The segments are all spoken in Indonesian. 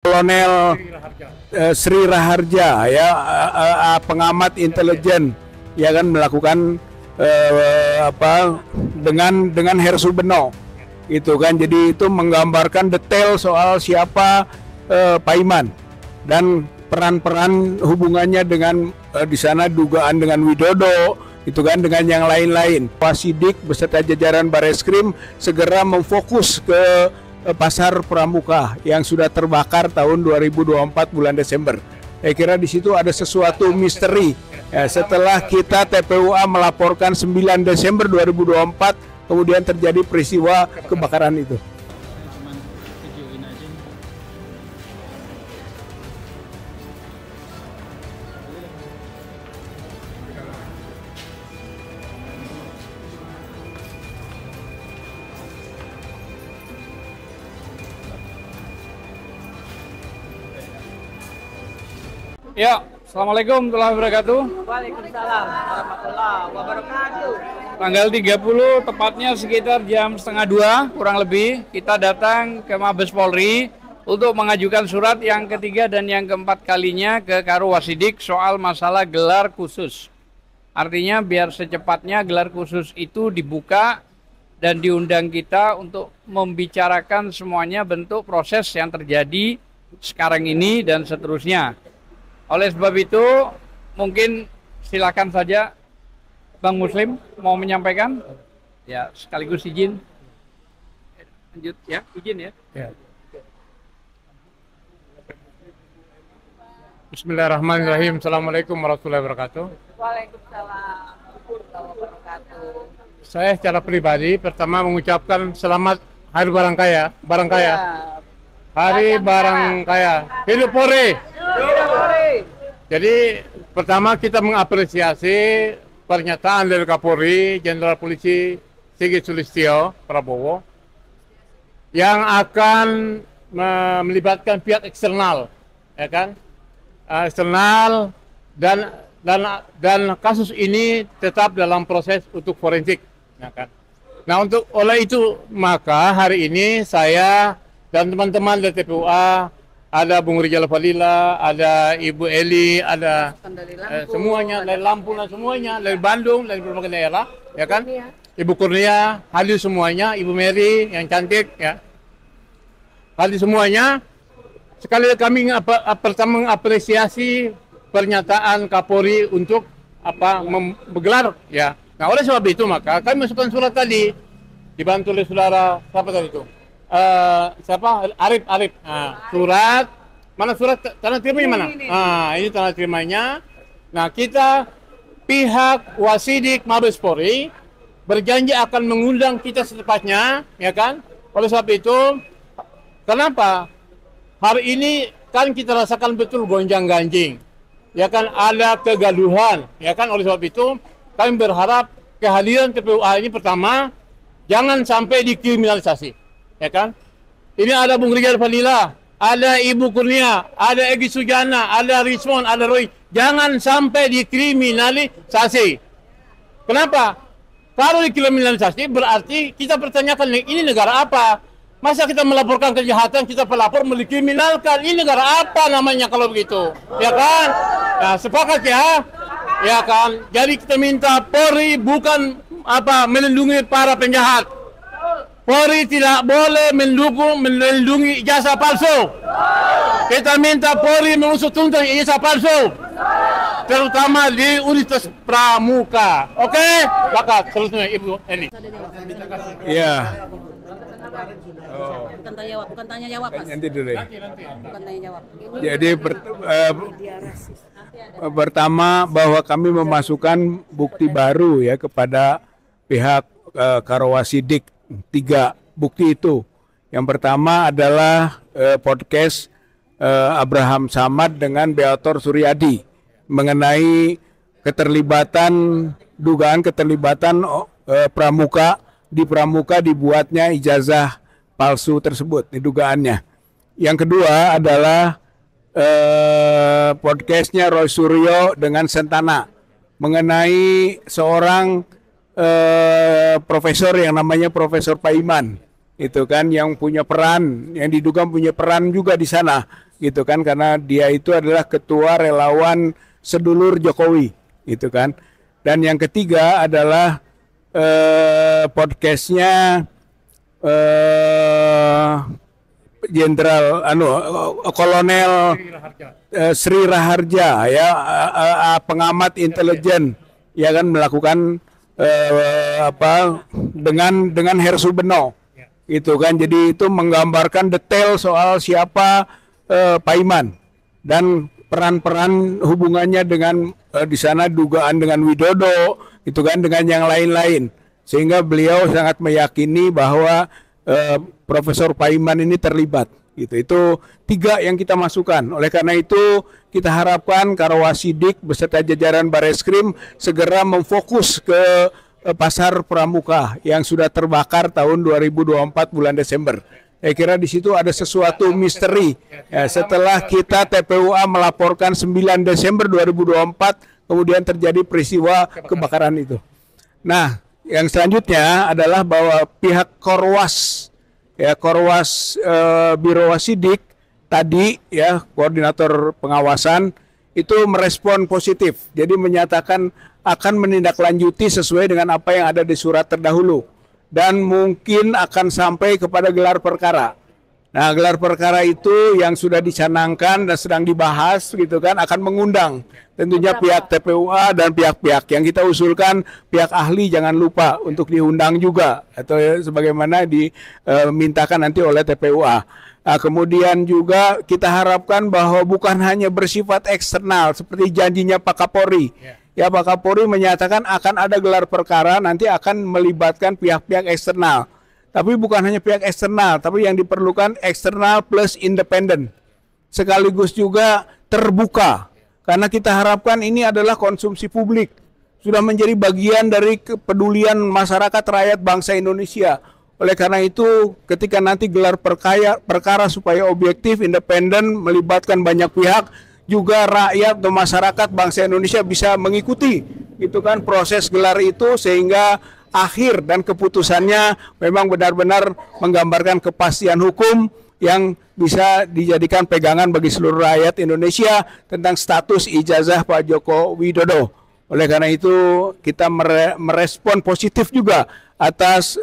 Kolonel Sri Raharja ya, pengamat intelijen ya kan, melakukan dengan Hersubeno itu kan. Jadi itu menggambarkan detail soal siapa Paiman dan peran-peran hubungannya dengan di sana, dugaan dengan Widodo itu kan, dengan yang lain-lain. Wasidik beserta jajaran Bareskrim segera memfokus ke pasar Pramuka yang sudah terbakar tahun 2024 bulan Desember. Saya kira di situ ada sesuatu misteri. Ya, setelah kita TPUA melaporkan 9 Desember 2024, kemudian terjadi peristiwa kebakaran itu. Ya, Assalamualaikum warahmatullahi wabarakatuh. Waalaikumsalam warahmatullahi wabarakatuh. Tanggal 30, tepatnya sekitar jam 1:30 kurang lebih, kita datang ke Mabes Polri untuk mengajukan surat yang ketiga dan yang keempat kalinya ke Karo Wasidik soal masalah gelar khusus. Artinya biar secepatnya gelar khusus itu dibuka dan diundang kita untuk membicarakan semuanya bentuk proses yang terjadi sekarang ini dan seterusnya. Oleh sebab itu, mungkin silakan saja Bang Muslim mau menyampaikan. Ya, sekaligus izin. Lanjut ya, izin ya. Bismillahirrahmanirrahim. Assalamualaikum warahmatullahi wabarakatuh. Waalaikumsalam warahmatullahi wabarakatuh. Saya secara pribadi pertama mengucapkan selamat Hari Barang Kaya. Hari Barang Kaya. Hidup Polri. Jadi pertama kita mengapresiasi pernyataan dari Kapolri Jenderal Polisi Sigit Sulistyo Prabowo yang akan melibatkan pihak eksternal, ya kan? Eksternal dan kasus ini tetap dalam proses untuk forensik, ya kan? Nah, oleh itu maka hari ini saya dan teman-teman dari TPUA, ada Bung Rijal Fadila, ada Ibu Eli, ada semuanya dari Lampung dan semuanya dari Bandung, dari berbagai daerah, ya kan? Ibu Kurnia, hadir semuanya, Ibu Mary yang cantik, ya. Hadir semuanya. Sekali lagi kami pertama mengapresiasi pernyataan Kapolri untuk menggelar, ya. Nah, oleh sebab itu maka kami masukkan surat tadi dibantu oleh saudara siapa tadi itu? Arif. Nah, surat mana, surat tanda terimanya mana? Ini tanda terimanya. Nah, kita pihak Wasidik Mabes Polri berjanji akan mengundang kita secepatnya, ya kan? Oleh sebab itu, kenapa hari ini kan kita rasakan betul gonjang-ganjing, ya kan, ada kegaduhan, ya kan? Oleh sebab itu kami berharap kehadiran TPUA ini pertama jangan sampai dikriminalisasi. Ya kan? Ini ada Bung Rijal Fadila, ada Ibu Kurnia, ada Egy Sujana, ada Rismon, ada Roy. Jangan sampai dikriminalisasi. Kenapa? Kalau dikriminalisasi berarti kita pertanyakan, ini negara apa? Masa kita melaporkan kejahatan, kita pelapor mengkriminalkan? Ini negara apa namanya kalau begitu? Ya kan? Nah, sepakat ya? Ya kan? Jadi kita minta Polri bukan melindungi para penjahat. Polri tidak boleh melindungi ijazah palsu. Kita minta Polri mengusut tuntas ijazah palsu, terutama di Universitas Pramuka. Oke? Bakat selanjutnya Ibu Eli. Iya. Bukan tanya jawab, Mas. Nanti dulu ya. Bukan tanya jawab. Jadi pertama bahwa kami memasukkan bukti baru ya kepada pihak Karo Wasidik. 3 bukti itu. Yang pertama adalah podcast Abraham Samad dengan Beator Suryadi mengenai dugaan keterlibatan Pramuka dibuatnya ijazah palsu tersebut, dugaannya. Yang kedua adalah podcastnya Roy Suryo dengan Sentana mengenai seorang profesor yang namanya Profesor Paiman, itu kan, yang punya peran, yang diduga punya peran juga di sana gitu kan, karena dia itu adalah ketua relawan sedulur Jokowi gitu kan. Dan yang ketiga adalah podcastnya Jenderal Kolonel Sri Raharja ya, pengamat intelijen ya kan, melakukan dengan Hersu Beno itu kan. Jadi itu menggambarkan detail soal siapa Paiman dan peran-peran hubungannya dengan di sana, dugaan dengan Widodo itu kan, dengan yang lain-lain, sehingga beliau sangat meyakini bahwa Profesor Paiman ini terlibat gitu. Itu 3 yang kita masukkan. Oleh karena itu kita harapkan Karawasidik beserta jajaran Bareskrim segera memfokus ke pasar Pramuka yang sudah terbakar tahun 2024 bulan Desember. Saya kira di situ ada sesuatu misteri. Ya, setelah kita TPUA melaporkan 9 Desember 2024, kemudian terjadi peristiwa kebakaran itu. Nah, yang selanjutnya adalah bahwa pihak Korwas Biro Wasidik tadi ya, koordinator pengawasan itu merespon positif. Jadi menyatakan akan menindaklanjuti sesuai dengan apa yang ada di surat terdahulu dan mungkin akan sampai kepada gelar perkara. Nah, gelar perkara itu yang sudah dicanangkan dan sedang dibahas gitu kan, akan mengundang tentunya pihak TPUA dan pihak-pihak yang kita usulkan, pihak ahli jangan lupa untuk diundang juga atau sebagaimana dimintakan nanti oleh TPUA. Nah, kemudian juga kita harapkan bahwa bukan hanya bersifat eksternal seperti janjinya Pak Kapolri. Ya, Pak Kapolri menyatakan akan ada gelar perkara, nanti akan melibatkan pihak-pihak eksternal. Tapi bukan hanya pihak eksternal, tapi yang diperlukan eksternal plus independen. Sekaligus juga terbuka. Karena kita harapkan ini adalah konsumsi publik. Sudah menjadi bagian dari kepedulian masyarakat rakyat bangsa Indonesia. Oleh karena itu, ketika nanti gelar perkara supaya objektif, independen, melibatkan banyak pihak, juga rakyat atau masyarakat bangsa Indonesia bisa mengikuti itu kan proses gelar itu, sehingga akhir dan keputusannya memang benar-benar menggambarkan kepastian hukum yang bisa dijadikan pegangan bagi seluruh rakyat Indonesia tentang status ijazah Pak Joko Widodo. Oleh karena itu kita merespon positif juga atas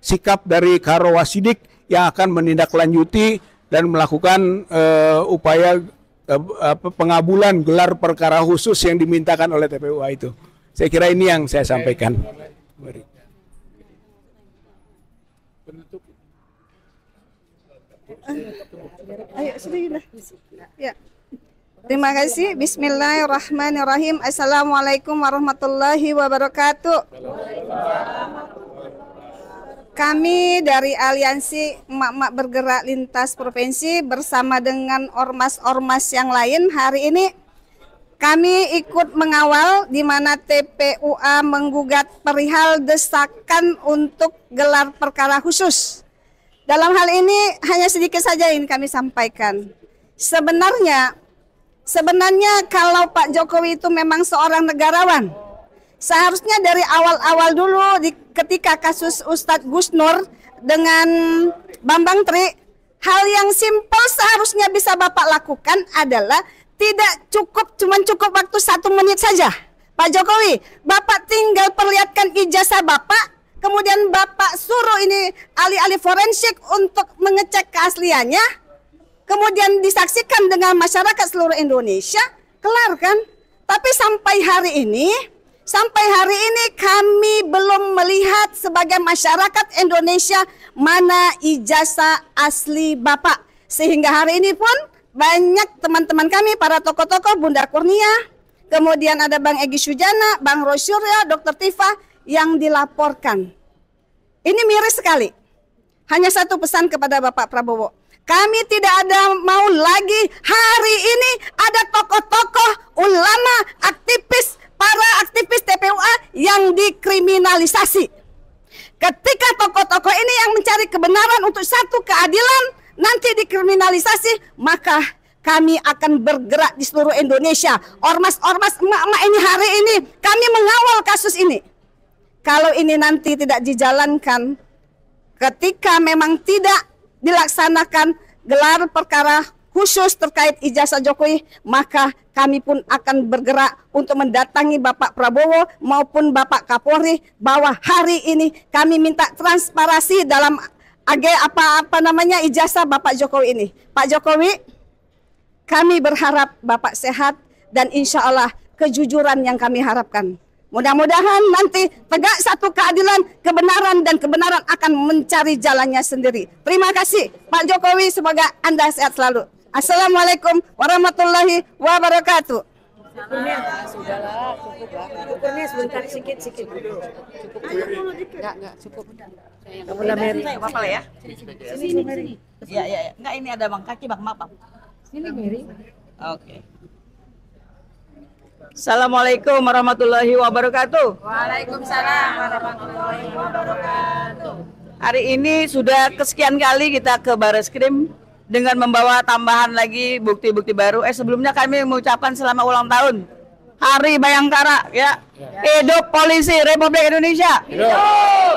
sikap dari Karawasidik yang akan menindaklanjuti dan melakukan upaya pengabulan gelar perkara khusus yang dimintakan oleh TPUA itu. Saya kira ini yang saya sampaikan. Ayo, sedikit. Ya. Terima kasih. Bismillahirrahmanirrahim. Assalamualaikum warahmatullahi wabarakatuh. Kami dari Aliansi Emak-Emak Bergerak Lintas Provinsi bersama dengan ormas-ormas yang lain hari ini kami ikut mengawal di mana TPUA menggugat perihal desakan untuk gelar perkara khusus. Dalam hal ini hanya sedikit saja yang kami sampaikan. Sebenarnya kalau Pak Jokowi itu memang seorang negarawan, seharusnya dari awal-awal dulu ketika kasus Ustadz Gus Nur dengan Bambang Tri, hal yang simpel seharusnya bisa Bapak lakukan adalah tidak cukup waktu 1 menit saja. Pak Jokowi, Bapak tinggal perlihatkan ijazah Bapak, kemudian Bapak suruh ini ahli-ahli forensik untuk mengecek keasliannya, kemudian disaksikan dengan masyarakat seluruh Indonesia, kelar kan? Tapi sampai hari ini kami belum melihat sebagai masyarakat Indonesia mana ijazah asli Bapak. Sehingga hari ini pun banyak teman-teman kami, para tokoh-tokoh, Bunda Kurnia, kemudian ada Bang Egy Sujana, Bang Rosyurya, Dr. Tifa yang dilaporkan. Ini miris sekali. Hanya satu pesan kepada Bapak Prabowo. Kami tidak ada mau lagi hari ini ada tokoh-tokoh, ulama, aktivis, para aktivis TPUA yang dikriminalisasi. Ketika tokoh-tokoh ini yang mencari kebenaran untuk satu keadilan nanti dikriminalisasi, maka kami akan bergerak di seluruh Indonesia. Ormas-ormas emak-emak ini hari ini kami mengawal kasus ini. Kalau ini nanti tidak dijalankan, ketika memang tidak dilaksanakan gelar perkara khusus terkait ijazah Jokowi, maka kami pun akan bergerak untuk mendatangi Bapak Prabowo maupun Bapak Kapolri bahwa hari ini kami minta transparansi dalam ijazah Bapak Jokowi ini. Pak Jokowi, kami berharap Bapak sehat dan insya Allah kejujuran yang kami harapkan. Mudah-mudahan nanti tegak satu keadilan, kebenaran, dan kebenaran akan mencari jalannya sendiri. Terima kasih Pak Jokowi, semoga Anda sehat selalu. Assalamualaikum warahmatullahi wabarakatuh. Sudahlah, cukup lah. Ukurnya sebentar, sikit dulu. Cukup. Enggak cukup. Udah Mary. Apa-apa lah ya. Sini Mary. Iya. Enggak, ini ada Bang Kaki, Bang Mapap. Sini Mary. Oke. Assalamualaikum warahmatullahi wabarakatuh. Waalaikumsalam warahmatullahi wabarakatuh. Hari ini sudah kesekian kali kita ke Bareskrim dengan membawa tambahan lagi bukti-bukti baru. Sebelumnya kami mengucapkan selamat ulang tahun Hari Bayangkara ya. Hidup Polisi Republik Indonesia. Hidup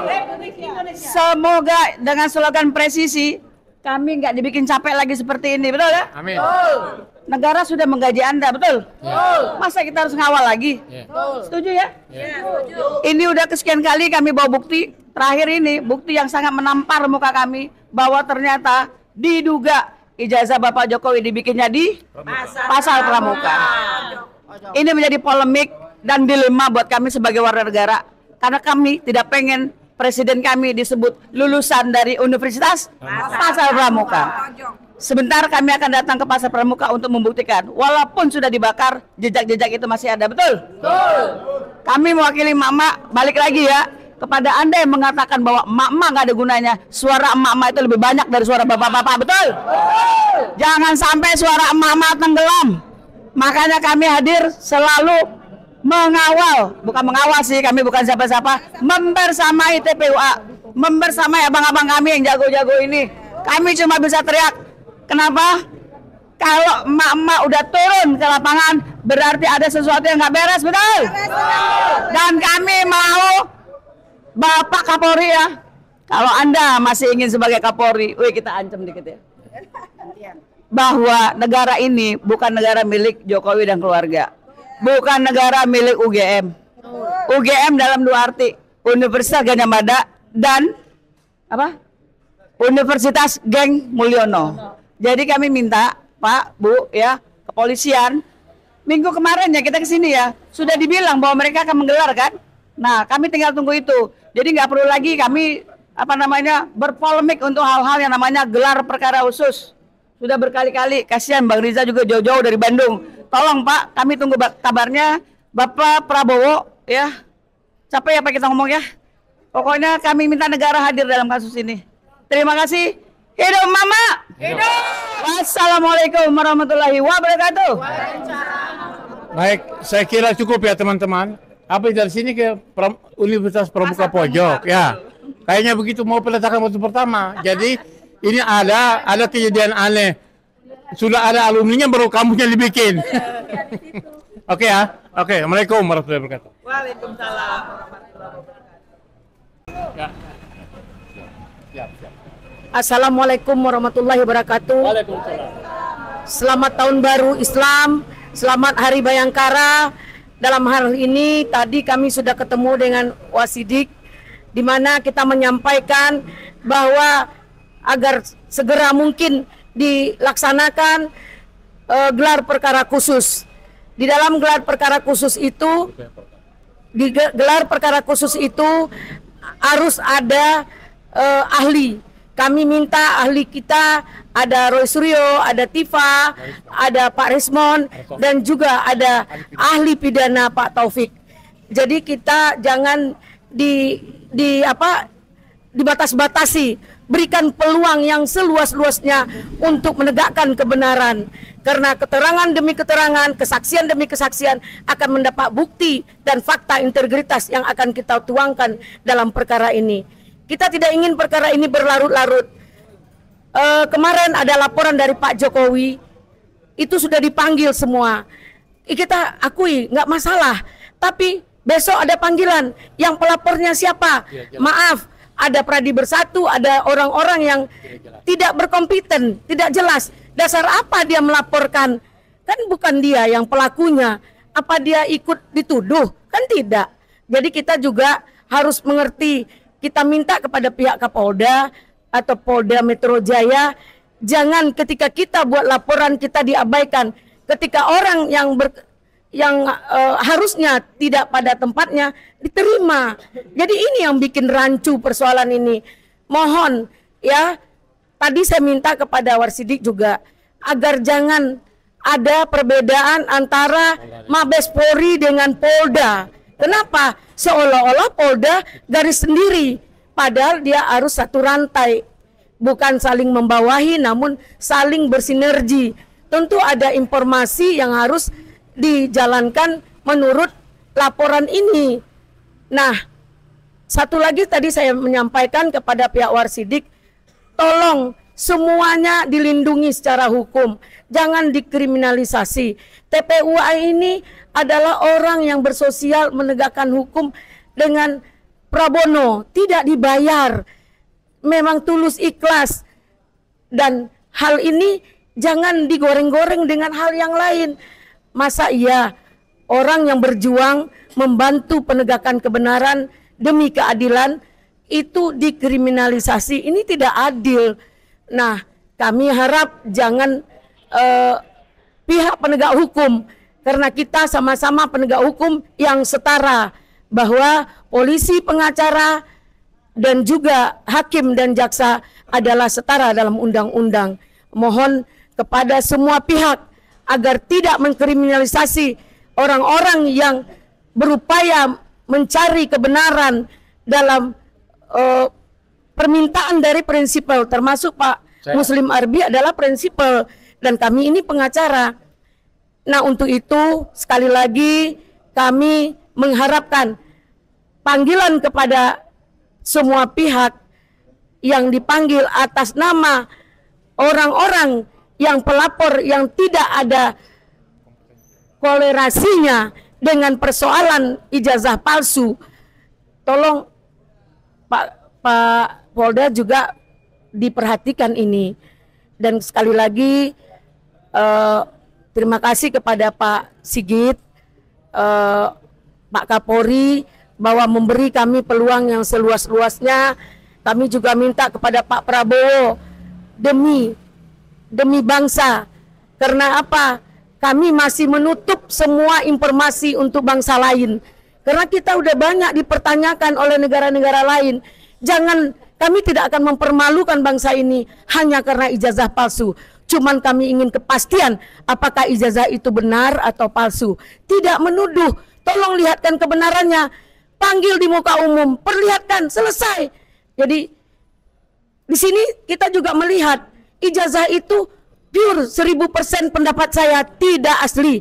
Republik Indonesia. Semoga dengan slogan presisi kami nggak dibikin capek lagi seperti ini, betul ya? Amin. Negara sudah menggaji Anda, betul? Masa kita harus ngawal lagi? Setuju ya? Setuju. Ini udah kesekian kali kami bawa bukti. Terakhir ini bukti yang sangat menampar muka kami bahwa ternyata diduga ijazah Bapak Jokowi dibikinnya di Pasar Pramuka. Ini menjadi polemik dan dilema buat kami sebagai warga negara karena kami tidak pengen presiden kami disebut lulusan dari Universitas Pasar Pramuka. Sebentar kami akan datang ke Pasar Pramuka untuk membuktikan walaupun sudah dibakar jejak-jejak itu masih ada, betul? Betul. Kami mewakili emak-emak balik lagi ya kepada Anda yang mengatakan bahwa emak-emak nggak ada gunanya. Suara emak-emak itu lebih banyak dari suara bapak-bapak, betul? Betul. Jangan sampai suara emak-emak tenggelam. Makanya kami hadir selalu mengawal, bukan mengawal sih, kami bukan siapa-siapa, membersamai TPUA, membersamai abang-abang kami yang jago-jago ini. Kami cuma bisa teriak. Kenapa? Kalau emak-emak udah turun ke lapangan, berarti ada sesuatu yang nggak beres, betul? Dan kami mau Bapak Kapolri ya, kalau Anda masih ingin sebagai Kapolri, kita ancam dikit ya, bahwa negara ini bukan negara milik Jokowi dan keluarga, bukan negara milik UGM. UGM dalam dua arti, Universitas Gadjah Mada dan apa? Universitas Geng Mulyono. Jadi kami minta Pak, Bu ya, kepolisian minggu kemarin ya kita kesini ya, sudah dibilang bahwa mereka akan menggelar kan. Nah kami tinggal tunggu itu. Jadi nggak perlu lagi kami berpolemik untuk hal-hal yang namanya gelar perkara khusus. Sudah berkali-kali, kasihan Bang Riza juga jauh-jauh dari Bandung. Tolong Pak, kami tunggu kabarnya Bapak Prabowo ya. Capek ya Pak kita ngomong ya. Pokoknya kami minta negara hadir dalam kasus ini. Terima kasih. Hidup Mama. Hidup. Wassalamualaikum warahmatullahi wabarakatuh. Baik, saya kira cukup ya teman-teman. Habis dari sini ke Universitas Pramuka Pojok ya. Kayaknya begitu mau peletakan waktu pertama. Jadi ini ada kejadian aneh. Sudah ada alumninya baru kampusnya dibikin. Oke ya. Oke, Assalamualaikum warahmatullahi wabarakatuh. Waalaikumsalam. Ya. Siap. Assalamualaikum warahmatullahi wabarakatuh. Waalaikumsalam. Selamat Tahun Baru Islam, selamat Hari Bayangkara. Dalam hal ini tadi kami sudah ketemu dengan Wasidik, di mana kita menyampaikan bahwa agar segera mungkin dilaksanakan gelar perkara khusus. Di dalam gelar perkara khusus itu, harus ada ahli. Kami minta ahli kita, ada Roy Suryo, ada Tifa, ada Pak Rismon, dan juga ada ahli pidana Pak Taufik. Jadi kita jangan dibatas-batasi, berikan peluang yang seluas-luasnya untuk menegakkan kebenaran. Karena keterangan demi keterangan, kesaksian demi kesaksian akan mendapat bukti dan fakta integritas yang akan kita tuangkan dalam perkara ini. Kita tidak ingin perkara ini berlarut-larut. Kemarin ada laporan dari Pak Jokowi, itu sudah dipanggil semua. Kita akui, nggak masalah. Tapi besok ada panggilan, yang pelapornya siapa? Maaf, ada Pradi Bersatu, ada orang-orang yang tidak berkompeten, tidak jelas. Dasar apa dia melaporkan? Kan bukan dia yang pelakunya. Apa dia ikut dituduh? Kan tidak. Jadi kita juga harus mengerti. Kita minta kepada pihak Kapolda atau Polda Metro Jaya, jangan ketika kita buat laporan kita diabaikan. Ketika orang yang harusnya tidak pada tempatnya diterima. Jadi ini yang bikin rancu persoalan ini. Mohon ya, tadi saya minta kepada Warsidik juga agar jangan ada perbedaan antara Mabes Polri dengan Polda. Kenapa? Seolah-olah Polda garis sendiri, padahal dia harus satu rantai, bukan saling membawahi namun saling bersinergi. Tentu ada informasi yang harus dijalankan menurut laporan ini. Nah, satu lagi tadi saya menyampaikan kepada pihak Warsidik, tolong semuanya dilindungi secara hukum, jangan dikriminalisasi. TPUA ini adalah orang yang bersosial menegakkan hukum dengan pro bono, tidak dibayar, memang tulus ikhlas, dan hal ini jangan digoreng-goreng dengan hal yang lain. Masa iya orang yang berjuang membantu penegakan kebenaran demi keadilan itu dikriminalisasi? Ini tidak adil. Nah, kami harap jangan pihak penegak hukum, karena kita sama-sama penegak hukum yang setara, bahwa polisi, pengacara, dan juga hakim dan jaksa adalah setara dalam undang-undang. Mohon kepada semua pihak agar tidak mengkriminalisasi orang-orang yang berupaya mencari kebenaran dalam permintaan dari prinsipal, termasuk Pak Muslim Arbi adalah prinsipal, dan kami ini pengacara. Nah, untuk itu sekali lagi kami mengharapkan panggilan kepada semua pihak yang dipanggil atas nama orang-orang yang pelapor yang tidak ada kolerasinya dengan persoalan ijazah palsu. Tolong Pak Polda juga diperhatikan ini. Dan sekali lagi terima kasih kepada Pak Sigit, Pak Kapolri, bahwa memberi kami peluang yang seluas-luasnya. Kami juga minta kepada Pak Prabowo demi bangsa. Karena apa? Kami masih menutup semua informasi untuk bangsa lain. Karena kita udah banyak dipertanyakan oleh negara-negara lain. Jangan, kami tidak akan mempermalukan bangsa ini hanya karena ijazah palsu. Cuman kami ingin kepastian apakah ijazah itu benar atau palsu. Tidak menuduh, tolong lihatkan kebenarannya. Panggil di muka umum, perlihatkan, selesai. Jadi di sini kita juga melihat ijazah itu pure 1000% pendapat saya tidak asli,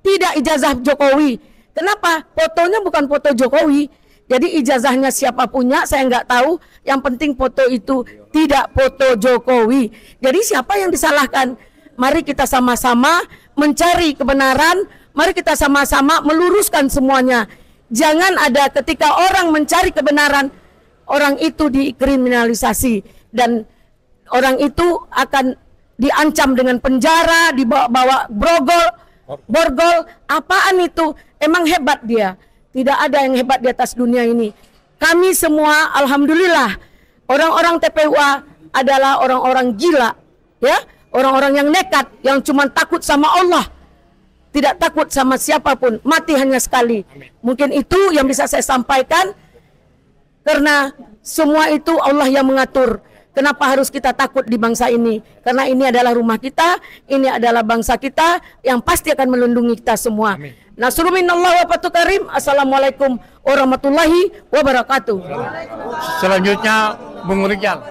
tidak ijazah Jokowi. Kenapa? Fotonya bukan foto Jokowi. Jadi ijazahnya siapa punya saya nggak tahu. Yang penting foto itu tidak foto Jokowi. Jadi siapa yang disalahkan? Mari kita sama-sama mencari kebenaran. Mari kita sama-sama meluruskan semuanya. Jangan ada ketika orang mencari kebenaran, orang itu dikriminalisasi dan orang itu akan diancam dengan penjara, dibawa borgol. Apaan itu? Emang hebat dia? Tidak ada yang hebat di atas dunia ini. Kami semua, alhamdulillah, orang-orang TPUA adalah orang-orang gila, ya, orang-orang yang nekat, yang cuma takut sama Allah, tidak takut sama siapapun, mati hanya sekali. Mungkin itu yang bisa saya sampaikan, karena semua itu Allah yang mengatur. Kenapa harus kita takut di bangsa ini? Karena ini adalah rumah kita, ini adalah bangsa kita yang pasti akan melindungi kita semua. Nasrul minallah wa fathun karim. Assalamualaikum warahmatullahi wabarakatuh. Selanjutnya Bung Rijal.